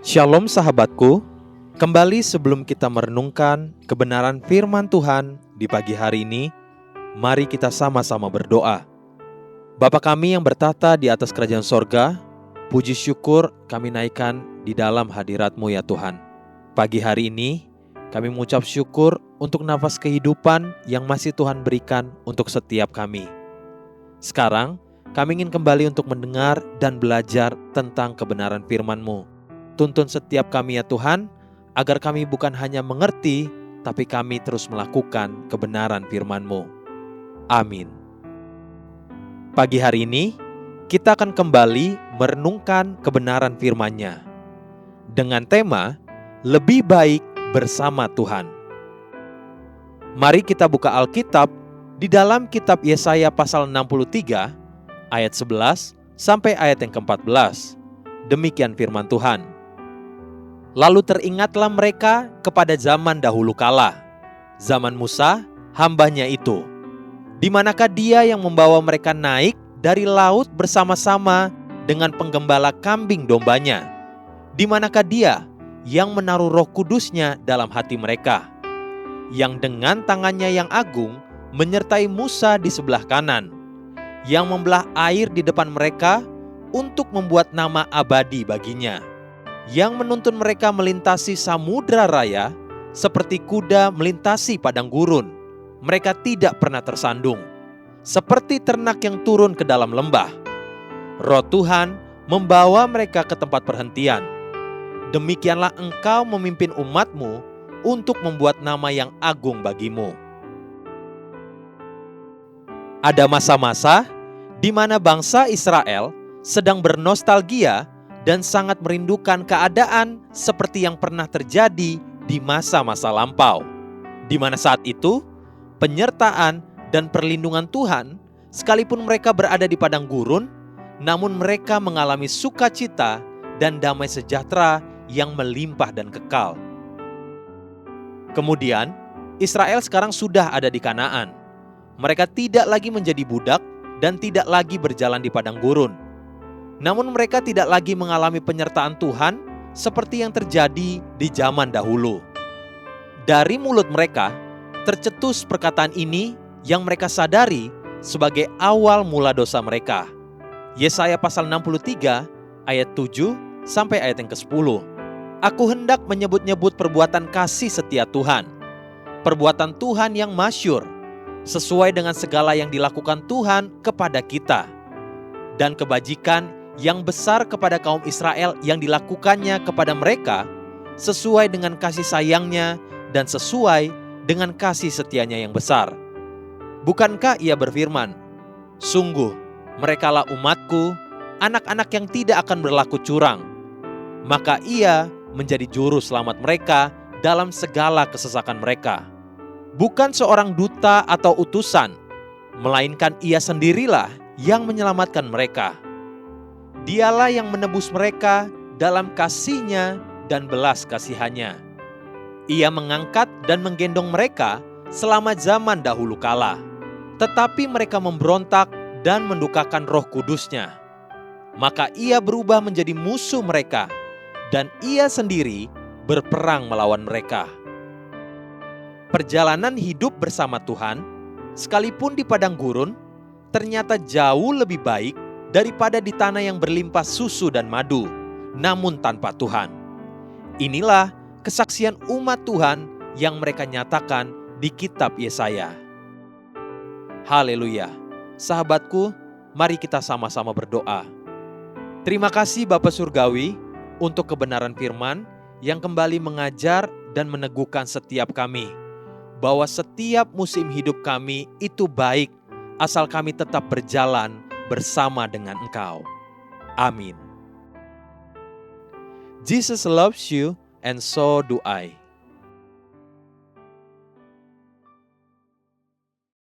Shalom sahabatku, kembali sebelum kita merenungkan kebenaran firman Tuhan di pagi hari ini, mari kita sama-sama berdoa. Bapa kami yang bertata di atas kerajaan sorga, puji syukur kami naikkan di dalam hadirat-Mu ya Tuhan. Pagi hari ini, kami mengucap syukur untuk nafas kehidupan yang masih Tuhan berikan untuk setiap kami. Sekarang, kami ingin kembali untuk mendengar dan belajar tentang kebenaran firman-Mu. Tuntun setiap kami ya Tuhan, agar kami bukan hanya mengerti, tapi kami terus melakukan kebenaran firman-Mu. Amin. Pagi hari ini, kita akan kembali merenungkan kebenaran firman-Nya dengan tema, Lebih Baik Bersama Tuhan. Mari kita buka Alkitab di dalam kitab Yesaya pasal 63, ayat 11 sampai ayat yang ke-14. Demikian firman Tuhan. Lalu teringatlah mereka kepada zaman dahulu kala, zaman Musa, hambanya itu. Di manakah dia yang membawa mereka naik dari laut bersama-sama dengan penggembala kambing dombanya? Di manakah dia yang menaruh Roh Kudusnya dalam hati mereka? Yang dengan tangannya yang agung menyertai Musa di sebelah kanan, yang membelah air di depan mereka untuk membuat nama abadi baginya, yang menuntun mereka melintasi samudra raya seperti kuda melintasi padang gurun. Mereka tidak pernah tersandung, seperti ternak yang turun ke dalam lembah. Roh Tuhan membawa mereka ke tempat perhentian. Demikianlah engkau memimpin umat-Mu untuk membuat nama yang agung bagimu. Ada masa-masa di mana bangsa Israel sedang bernostalgia dan sangat merindukan keadaan seperti yang pernah terjadi di masa-masa lampau, di mana saat itu penyertaan dan perlindungan Tuhan, sekalipun mereka berada di padang gurun, namun mereka mengalami sukacita dan damai sejahtera yang melimpah dan kekal. Kemudian, Israel sekarang sudah ada di Kanaan. Mereka tidak lagi menjadi budak dan tidak lagi berjalan di padang gurun. Namun mereka tidak lagi mengalami penyertaan Tuhan seperti yang terjadi di zaman dahulu. Dari mulut mereka tercetus perkataan ini yang mereka sadari sebagai awal mula dosa mereka. Yesaya pasal 63 ayat 7 sampai ayat yang ke-10. Aku hendak menyebut-nyebut perbuatan kasih setia Tuhan, perbuatan Tuhan yang masyhur, sesuai dengan segala yang dilakukan Tuhan kepada kita, dan kebajikan yang besar kepada kaum Israel yang dilakukannya kepada mereka sesuai dengan kasih sayangnya dan sesuai dengan kasih setianya yang besar. Bukankah ia berfirman, sungguh merekalah umatku, anak-anak yang tidak akan berlaku curang. Maka ia menjadi juru selamat mereka dalam segala kesesakan mereka. Bukan seorang duta atau utusan, melainkan ia sendirilah yang menyelamatkan mereka. Dialah yang menebus mereka dalam kasih-Nya dan belas kasihan-Nya. Ia mengangkat dan menggendong mereka selama zaman dahulu kala. Tetapi mereka memberontak dan mendukakan Roh Kudus-Nya. Maka ia berubah menjadi musuh mereka, dan ia sendiri berperang melawan mereka. Perjalanan hidup bersama Tuhan, sekalipun di padang gurun, ternyata jauh lebih baik daripada di tanah yang berlimpah susu dan madu, namun tanpa Tuhan. Inilah kesaksian umat Tuhan yang mereka nyatakan di kitab Yesaya. Haleluya. Sahabatku, mari kita sama-sama berdoa. Terima kasih Bapa Surgawi untuk kebenaran firman yang kembali mengajar dan meneguhkan setiap kami, bahwa setiap musim hidup kami itu baik asal kami tetap berjalan bersama dengan Engkau. Amin. Jesus loves you and so do I.